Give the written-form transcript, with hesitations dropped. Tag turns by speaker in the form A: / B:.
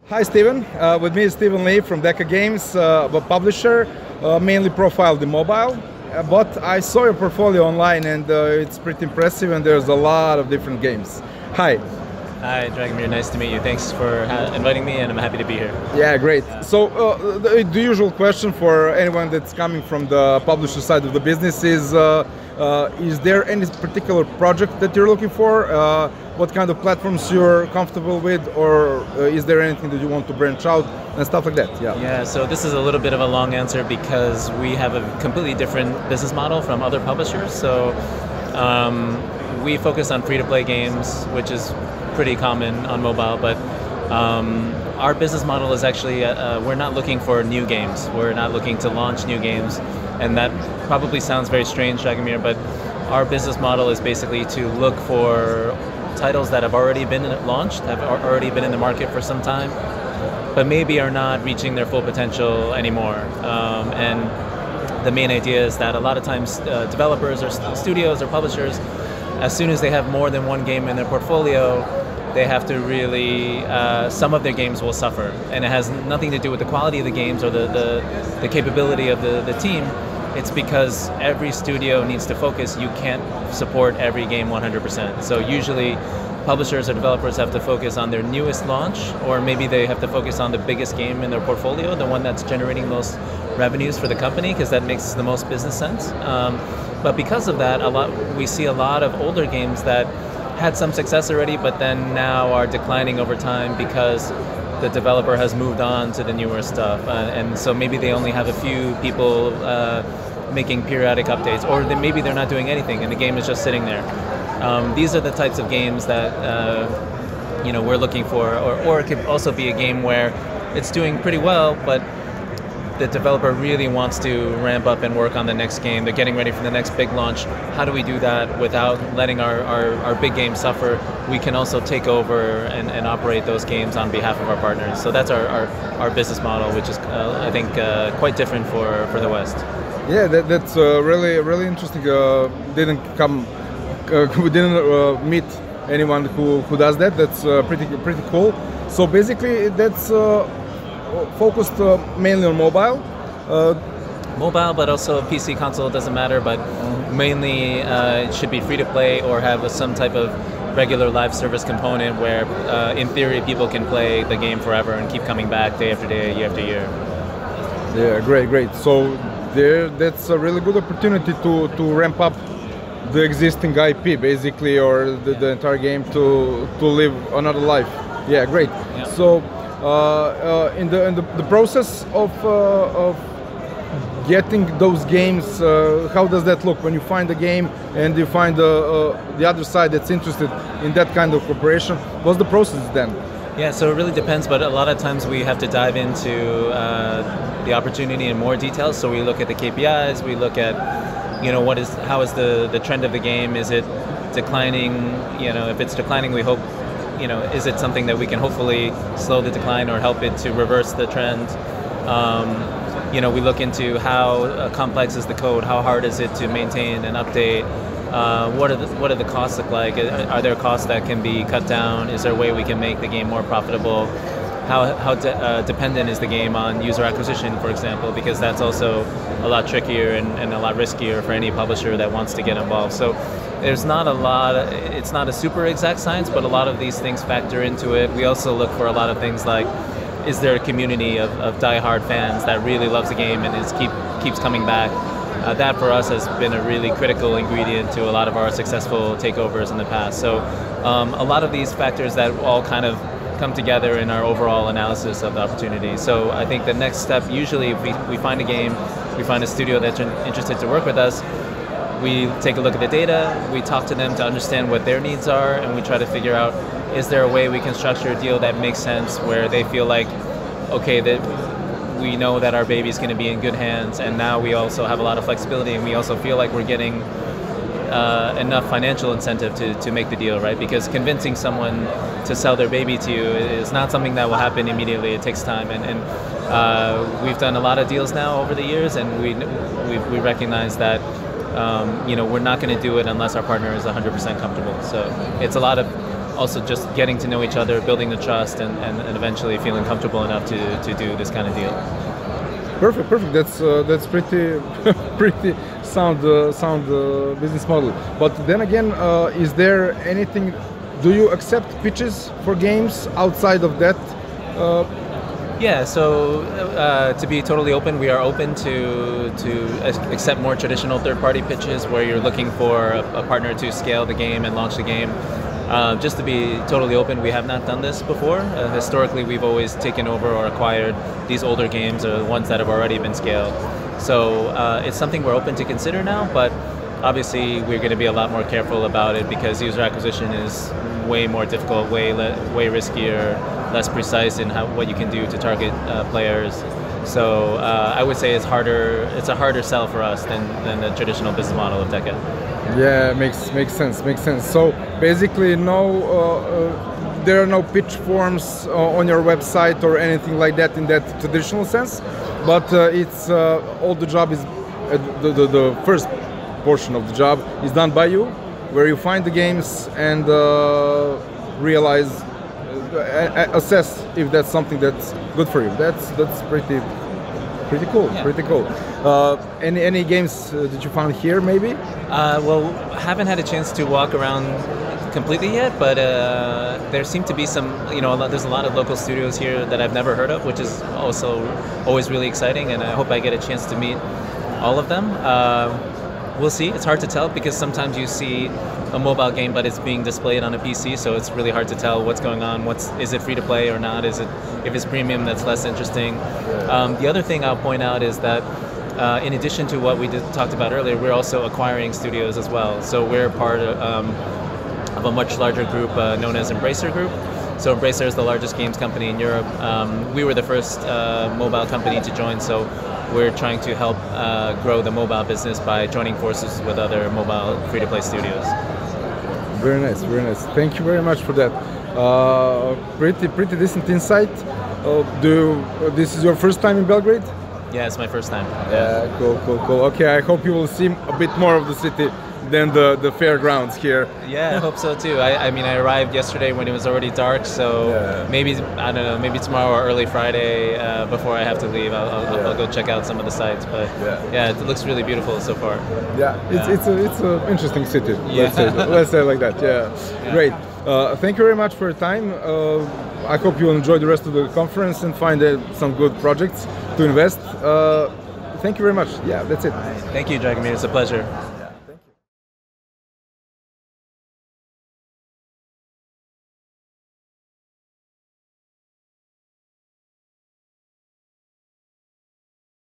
A: Hi, Steven. With me is Steven Lee from DECA Games, a publisher, mainly profiled in mobile. But I saw your portfolio online and it's pretty impressive, and there's a lot of different games. Hi.
B: Hi, Dragomir. Nice to meet you. Thanks for inviting me, and I'm happy to be here.
A: Yeah, great. So the usual question for anyone that's coming from the publisher side of the business is there any particular project that you're looking for? What kind of platforms you're comfortable with, or is there anything that you want to branch out and stuff like that?
B: Yeah, so this is a little bit of a long answer because we have a completely different business model from other publishers. So we focus on free-to-play games, which is pretty common on mobile, but our business model is actually, we're not looking for new games. We're not looking to launch new games, and that probably sounds very strange, Dragomir, but our business model is basically to look for titles that have already been launched, have already been in the market for some time, but maybe are not reaching their full potential anymore. And the main idea is that a lot of times developers or studios or publishers, as soon as they have more than one game in their portfolio, they have to really, some of their games will suffer. And it has nothing to do with the quality of the games or the capability of the team. It's because every studio needs to focus. You can't support every game 100%. So usually publishers or developers have to focus on their newest launch, or maybe they have to focus on the biggest game in their portfolio, the one that's generating most revenues for the company, because that makes the most business sense. But because of that, we see a lot of older games that had some success already, but then now are declining over time because the developer has moved on to the newer stuff. And so maybe they only have a few people making periodic updates, or maybe they're not doing anything and the game is just sitting there. These are the types of games that we're looking for, or it could also be a game where it's doing pretty well, but the developer really wants to ramp up and work on the next game. They're getting ready for the next big launch. How do we do that without letting our big game suffer? We can also take over and operate those games on behalf of our partners. So that's our business model, which is, I think, quite different for the West.
A: Yeah, that's really interesting. We didn't meet anyone who does that. That's pretty cool. So basically, that's focused mainly on mobile.
B: Mobile, but also PC, console, doesn't matter, but mainly it should be free to play or have some type of regular live service component where in theory people can play the game forever and keep coming back day after day, year after year.
A: Yeah, great. So that's a really good opportunity to ramp up the existing IP basically, or the entire game to live another life. Yeah, great. Yeah. So in the process of getting those games, how does that look when you find a game and you find the other side that's interested in that kind of cooperation? What's the process then?
B: Yeah, so it really depends, but a lot of times we have to dive into the opportunity in more detail. So we look at the KPIs, we look at how is the trend of the game? Is it declining? If it's declining, we hope, is it something that we can hopefully slow the decline or help it to reverse the trend? We look into how complex is the code, how hard is it to maintain and update, what do the costs look like? Are there costs that can be cut down? Is there a way we can make the game more profitable? How dependent is the game on user acquisition, for example, because that's also a lot trickier and a lot riskier for any publisher that wants to get involved. So there's not a lot, it's not a super exact science, but a lot of these things factor into it. We also look for a lot of things like, is there a community of die-hard fans that really loves the game and keeps coming back? That for us has been a really critical ingredient to a lot of our successful takeovers in the past. So a lot of these factors that all kind of come together in our overall analysis of the opportunity. So I think the next step, usually if we find a game, we find a studio that's interested to work with us, we take a look at the data, we talk to them to understand what their needs are, and we try to figure out, is there a way we can structure a deal that makes sense where they feel like, okay, that we know that our baby's going to be in good hands, and now we also have a lot of flexibility, and we also feel like we're getting enough financial incentive to make the deal, right? Because convincing someone to sell their baby to you is not something that will happen immediately. It takes time, and we've done a lot of deals now over the years, and we recognize that we're not going to do it unless our partner is 100% comfortable. So it's a lot of also just getting to know each other, building the trust, and eventually feeling comfortable enough to do this kind of deal.
A: Perfect. That's pretty pretty sound business model. But then again, is there anything? Do you accept pitches for games outside of that?
B: Yeah, so to be totally open, we are open to accept more traditional third-party pitches where you're looking for a partner to scale the game and launch the game. Just to be totally open, we have not done this before. Historically, we've always taken over or acquired these older games or the ones that have already been scaled. So it's something we're open to consider now, but obviously we're going to be a lot more careful about it because user acquisition is way more difficult, way riskier, less precise in what you can do to target players. So I would say it's a harder sell for us than the traditional business model of DECA.
A: Yeah, makes sense. So basically, there are no pitch forms on your website or anything like that in that traditional sense, but it's all the job is the first portion of the job is done by you, where you find the games and realize, assess if that's something that's good for you. That's pretty cool.
B: Yeah.
A: Pretty cool. Any games that you found here, maybe?
B: Well, haven't had a chance to walk around completely yet, but there seem to be some, there's a lot of local studios here that I've never heard of, which is also always really exciting, and I hope I get a chance to meet all of them. We'll see. It's hard to tell because sometimes you see a mobile game, but it's being displayed on a PC, so it's really hard to tell what's going on. Is it free to play or not? If it's premium, that's less interesting. The other thing I'll point out is that in addition to what we talked about earlier, we're also acquiring studios as well. So we're part of a much larger group known as Embracer Group. So Embracer is the largest games company in Europe. We were the first mobile company to join, so we're trying to help grow the mobile business by joining forces with other mobile free-to-play studios.
A: Very nice. Thank you very much for that. Pretty decent insight. This is your first time in Belgrade?
B: Yeah, it's my first time.
A: Yeah, cool. Okay, I hope you will see a bit more of the city than the fairgrounds here.
B: Yeah, I hope so too. I mean, I arrived yesterday when it was already dark, so maybe, I don't know, maybe tomorrow or early Friday before I have to leave, I'll go check out some of the sites. But yeah, it looks really beautiful so far.
A: Yeah, it's an interesting city. Let's say it like that. Yeah. Great. Thank you very much for your time. I hope you'll enjoy the rest of the conference and find some good projects to invest. Thank you very much. Yeah, that's it.
B: Thank you, Dragomir. It's a pleasure.